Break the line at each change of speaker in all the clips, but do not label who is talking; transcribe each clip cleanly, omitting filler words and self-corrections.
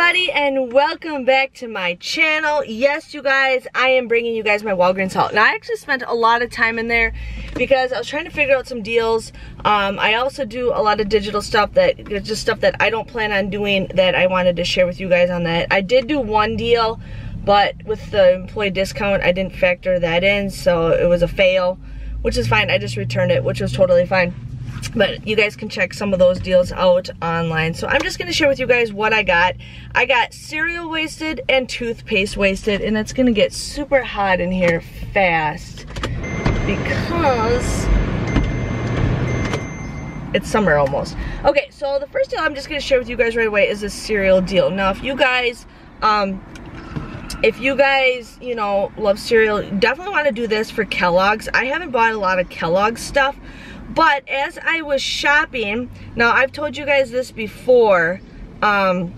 everybody, and welcome back to my channel. Yes, you guys, I am bringing you guys my Walgreens haul. Now, I actually spent a lot of time in there because I was trying to figure out some deals. I also do a lot of digital stuff that just stuff that I don't plan on doing that I wanted to share with you guys on that. I did do one deal, but with the employee discount, I didn't factor that in, so it was a fail, which is fine. I just returned it, which was totally fine. But you guys can check some of those deals out online. So I'm just going to share with you guys what I got. I got cereal wasted and toothpaste wasted, and it's going to get super hot in here fast because it's summer almost. Okay, so the first deal I'm just going to share with you guys right away is a cereal deal. Now, if you guys, you know, love cereal, definitely want to do this for Kellogg's. I haven't bought a lot of Kellogg's stuff. But as I was shopping, now I've told you guys this before, and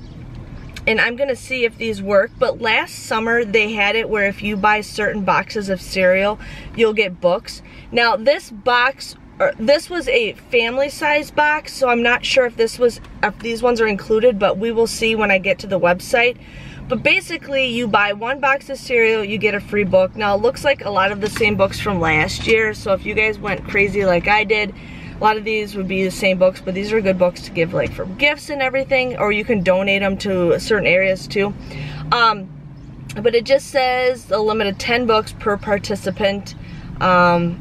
I'm going to see if these work, but last summer they had it where if you buy certain boxes of cereal, you'll get books. Now this box, this was a family size box, so I'm not sure if these ones are included, but we will see when I get to the website. But basically, you buy one box of cereal, you get a free book. Now, it looks like a lot of the same books from last year, so if you guys went crazy like I did, a lot of these would be the same books, but these are good books to give like for gifts and everything, or you can donate them to certain areas too. But it just says a limit of 10 books per participant, and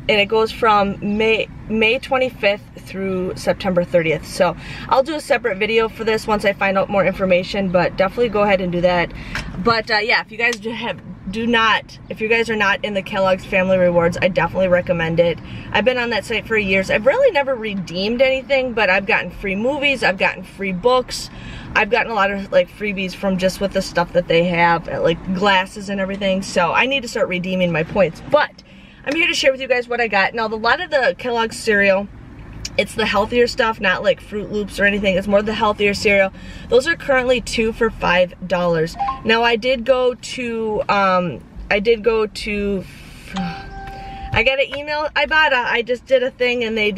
it goes from May 25th through September 30th. So I'll do a separate video for this once I find out more information, but definitely go ahead and do that. But yeah, if you guys if you guys are not in the Kellogg's Family Rewards, I definitely recommend it. I've been on that site for years. I've really never redeemed anything, but I've gotten free movies, I've gotten free books, I've gotten a lot of like freebies from just with the stuff that they have, like glasses and everything. So I need to start redeeming my points, but I'm here to share with you guys what I got. Now, a lot of the Kellogg's cereal, it's the healthier stuff, not like Fruit Loops or anything. It's more the healthier cereal. Those are currently 2 for $5. Now, I got an email Ibotta. I just did a thing and they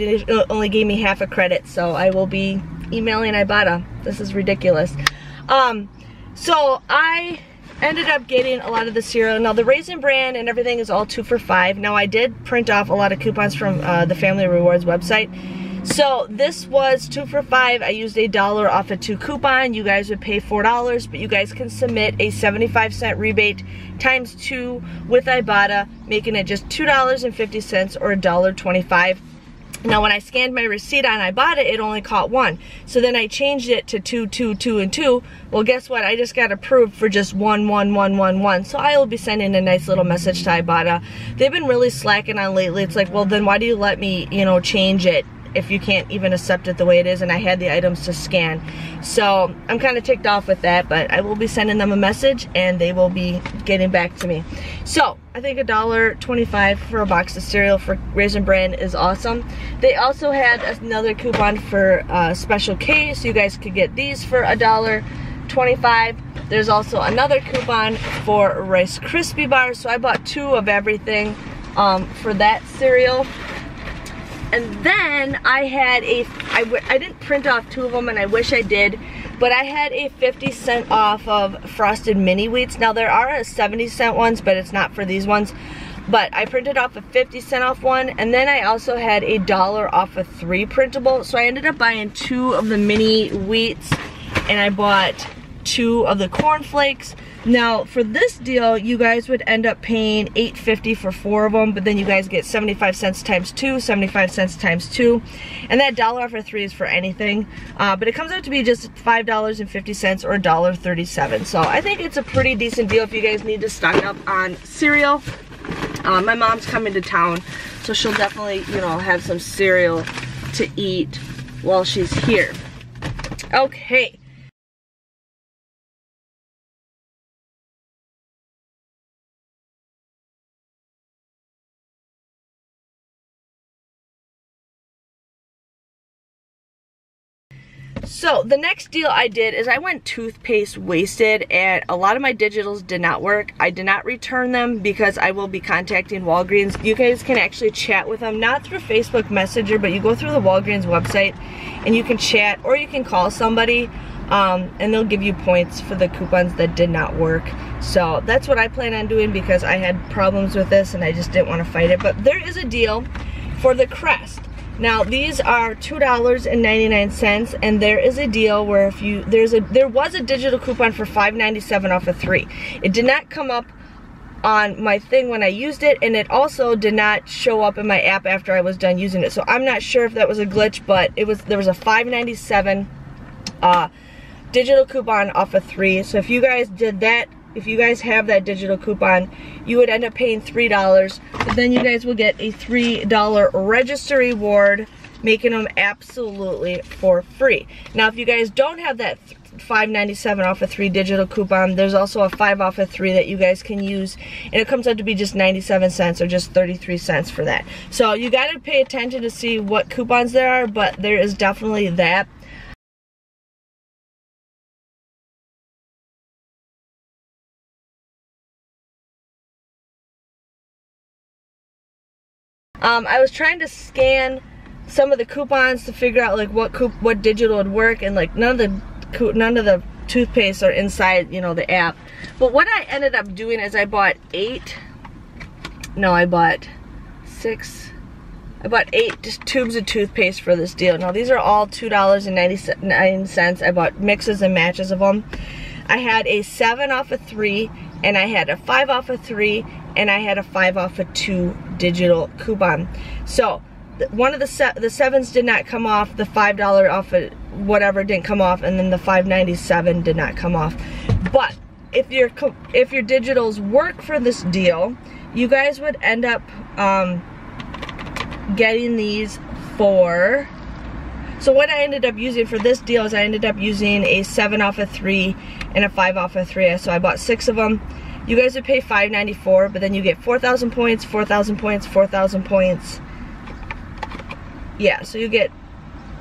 only gave me half a credit, so I will be emailing Ibotta. This is ridiculous. So I ended up getting a lot of the cereal. Now, the Raisin Bran and everything is all 2 for $5. Now, I did print off a lot of coupons from the Family Rewards website. So this was 2 for $5. I used $1 off a 2 coupon. You guys would pay $4, but you guys can submit a 75-cent rebate times 2 with Ibotta, making it just $2.50 or $1.25. Now, when I scanned my receipt on Ibotta, it only caught 1. So then I changed it to 2, 2, 2, and 2. Well, guess what? I just got approved for just 1, 1, 1, 1, 1. So I will be sending a nice little message to Ibotta. They've been really slacking on lately. It's like, well, then why do you let me, you know, change it if you can't even accept it the way it is? And I had the items to scan. So I'm kind of ticked off with that, but I will be sending them a message and they will be getting back to me. So I think $1.25 for a box of cereal for Raisin Bran is awesome. They also had another coupon for Special K, so you guys could get these for $1.25. There's also another coupon for Rice Krispie bars, so I bought 2 of everything for that cereal. And then I had I didn't print off 2 of them, and I wish I did, but I had a 50-cent off of Frosted Mini Wheats. Now, there are 70-cent ones, but it's not for these ones. But I printed off a 50-cent off one, and then I also had $1 off of 3 printable. So I ended up buying 2 of the Mini Wheats, and I bought 2 of the Corn Flakes. Now, for this deal, you guys would end up paying $8.50 for 4 of them, but then you guys get 75 cents times 2, 75 cents times 2, and that $1 off of 3 is for anything. But it comes out to be just $5.50 or $1.37. So I think it's a pretty decent deal if you guys need to stock up on cereal. My mom's coming to town, so she'll definitely, you know, have some cereal to eat while she's here. Okay. So the next deal I did is I went toothpaste wasted, and a lot of my digitals did not work. I did not return them because I will be contacting Walgreens. You guys can actually chat with them, not through Facebook Messenger, but you go through the Walgreens website and you can chat, or you can call somebody. and they'll give you points for the coupons that did not work. So that's what I plan on doing because I had problems with this and I just didn't want to fight it. But there is a deal for the Crest. Now these are $2.99, and there is a deal where if you there was a digital coupon for $5.97 off of 3. It did not come up on my thing when I used it, and it also did not show up in my app after I was done using it. So I'm not sure if that was a glitch, but there was a $5.97 digital coupon off of 3. So if you guys did that, if you guys have that digital coupon, you would end up paying $3, but then you guys will get a $3 register reward, making them absolutely for free. Now if you guys don't have that $5.97 off of 3 digital coupon, there's also a 5 off of 3 that you guys can use, and it comes out to be just 97 cents or just 33 cents for that. So you got to pay attention to see what coupons there are, but there is definitely that. I was trying to scan some of the coupons to figure out like what digital would work, and like none of the toothpaste are inside, you know, the app. But what I ended up doing is I bought 8 just tubes of toothpaste for this deal. Now these are all $2.99. I bought mixes and matches of them. I had a 7 off of 3, and I had a 5 off of 3, and I had a 5 off of 2 digital coupon. So one of the 7s did not come off, the $5 off of whatever didn't come off, and then the $5.97 did not come off. But if your digitals work for this deal, you guys would end up getting these for, so what I ended up using for this deal is I ended up using a 7 off of 3 and a 5 off of 3. So I bought 6 of them. You guys would pay $5.94, but then you get 4,000 points, 4,000 points, 4,000 points. Yeah, so you get,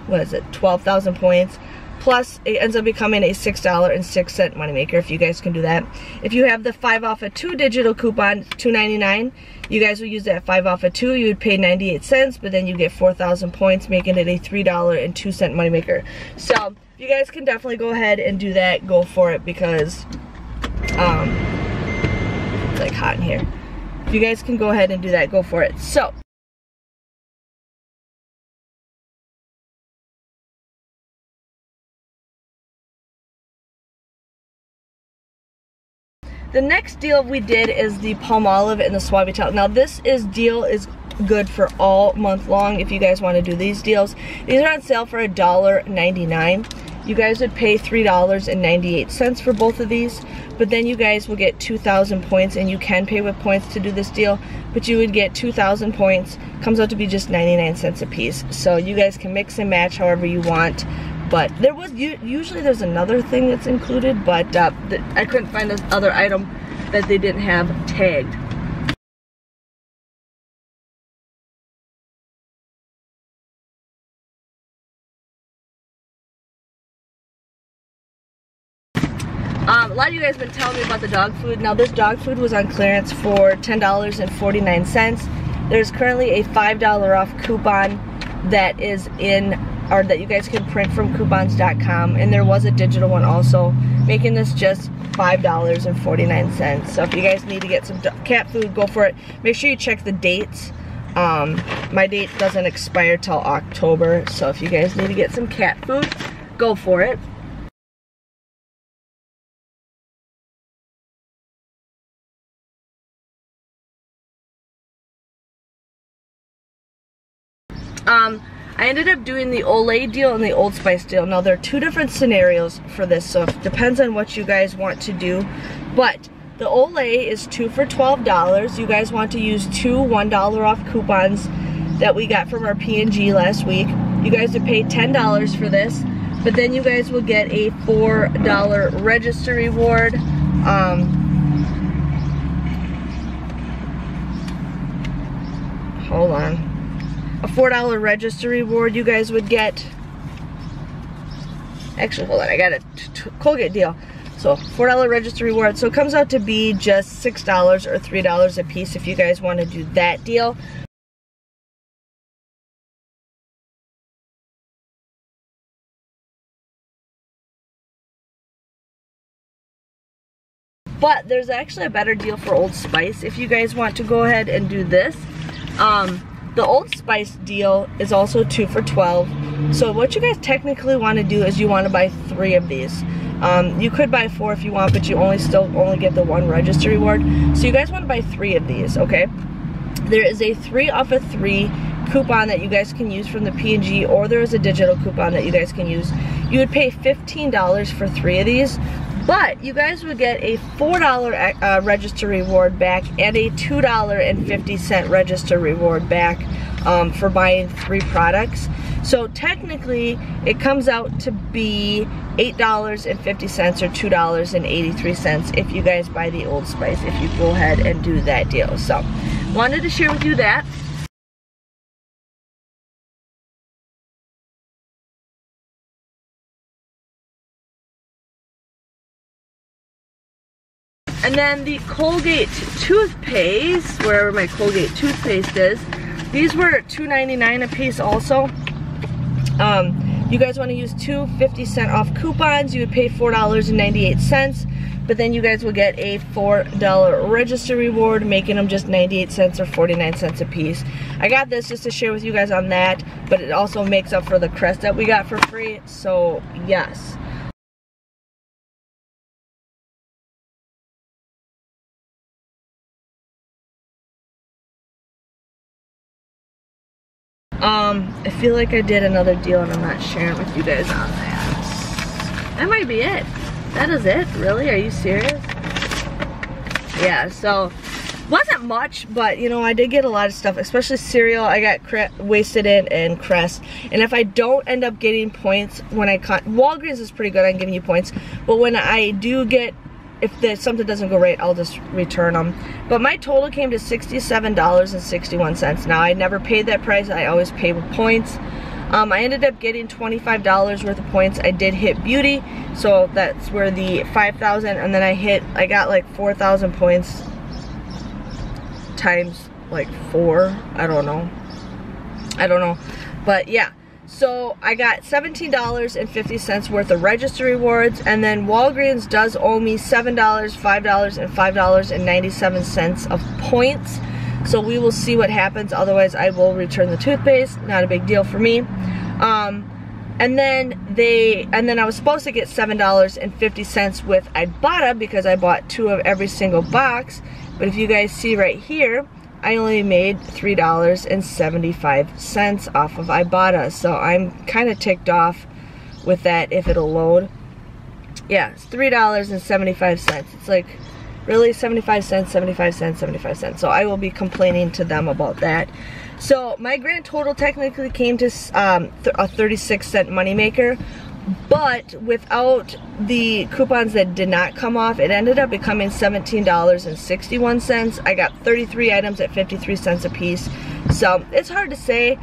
what is it, 12,000 points. Plus, it ends up becoming a $6.06 moneymaker if you guys can do that. If you have the 5 off of 2 digital coupon, $2.99, you guys will use that 5 off of 2. You would pay 98 cents, but then you get 4,000 points, making it a $3.02 moneymaker. So, you guys can definitely go ahead and do that. Go for it, because it's like hot in here. If you guys can go ahead and do that, go for it. So, the next deal we did is the Palmolive and the Suavitel. Now this deal is good for all month long if you guys want to do these deals. These are on sale for $1.99. You guys would pay $3.98 for both of these, but then you guys will get 2,000 points, and you can pay with points to do this deal, but you would get 2,000 points. Comes out to be just 99 cents a piece. So you guys can mix and match however you want. But there was, usually there's another thing that's included, but I couldn't find this other item that they didn't have tagged. A lot of you guys have been telling me about the dog food. Now this dog food was on clearance for $10.49. There's currently a $5 off coupon that is in, or that you guys can print from coupons.com, and there was a digital one also, making this just $5.49. So if you guys need to get some cat food, go for it. Make sure you check the dates. My date doesn't expire till October, so if you guys need to get some cat food, go for it. I ended up doing the Olay deal and the Old Spice deal. Now there are 2 different scenarios for this, so it depends on what you guys want to do. But the Olay is 2 for $12. You guys want to use 2 $1 off coupons that we got from our P&G last week. You guys would pay $10 for this, but then you guys will get a $4 register reward. Hold on. A $4 register reward you guys would get. Actually, hold on, I got a Colgate deal. So $4 register reward. So it comes out to be just $6 or $3 a piece if you guys want to do that deal. But there's actually a better deal for Old Spice if you guys want to go ahead and do this. The Old Spice deal is also 2 for $12. So what you guys technically want to do is you want to buy 3 of these. You could buy 4 if you want, but you only get the 1 register reward. So you guys want to buy 3 of these, okay? There is a 3 off of 3 coupon that you guys can use from the P&G, or there is a digital coupon that you guys can use. You would pay $15 for 3 of these, but you guys would get a $4 register reward back and a $2.50 register reward back for buying 3 products. So technically, it comes out to be $8.50 or $2.83 if you guys buy the Old Spice, if you go ahead and do that deal. So, wanted to share with you that. And then the Colgate Toothpaste, wherever my Colgate Toothpaste is, these were $2.99 a piece also. You guys want to use 2 50-cent off coupons. You would pay $4.98, but then you guys will get a $4 register reward, making them just 98 cents or 49 cents a piece. I got this just to share with you guys on that, but it also makes up for the Crest that we got for free, so yes. I feel like I did another deal and I'm not sharing with you guys on that. That might be it. That is it? Really? Are you serious? Yeah, so wasn't much, but you know, I did get a lot of stuff, especially cereal. I got Wasted In and Crest. And if I don't end up getting points when Walgreens is pretty good on giving you points, but when I do get, if something doesn't go right, I'll just return them. But my total came to $67.61. Now, I never paid that price. I always pay with points. I ended up getting $25 worth of points. I did hit beauty, so that's where the 5,000, and then I got like 4,000 points times like 4. I don't know. But yeah. So I got $17.50 worth of register rewards, and then Walgreens does owe me $7, $5, and $5.97 of points. So we will see what happens. Otherwise, I will return the toothpaste. Not a big deal for me. And then I was supposed to get $7.50 with Ibotta because I bought 2 of every single box. But if you guys see right here, I only made $3.75 off of Ibotta, so I'm kind of ticked off with that if it'll load. Yeah, it's $3.75. It's like, really, 75 cents, 75 cents, 75 cents. So I will be complaining to them about that. So my grand total technically came to a 36-cent moneymaker, but without the coupons that did not come off, it ended up becoming $17.61. I got 33 items at 53 cents a piece. So it's hard to say.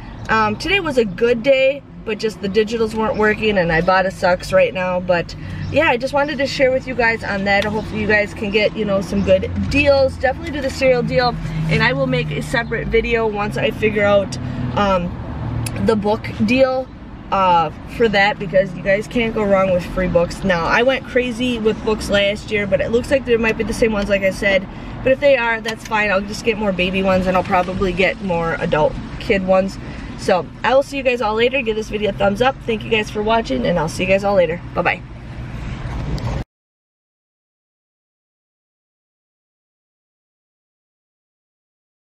Today was a good day, but just the digitals weren't working and Ibotta sucks right now. But yeah, I just wanted to share with you guys on that. Hopefully you guys can get, you know, some good deals. Definitely do the cereal deal, and I will make a separate video once I figure out the book deal for that, because you guys can't go wrong with free books. Now, I went crazy with books last year, but it looks like there might be the same ones like I said, but if they are, that's fine. I'll just get more baby ones, and I'll probably get more adult kid ones. So I will see you guys all later. Give this video a thumbs up. Thank you guys for watching, and I'll see you guys all later. Bye bye.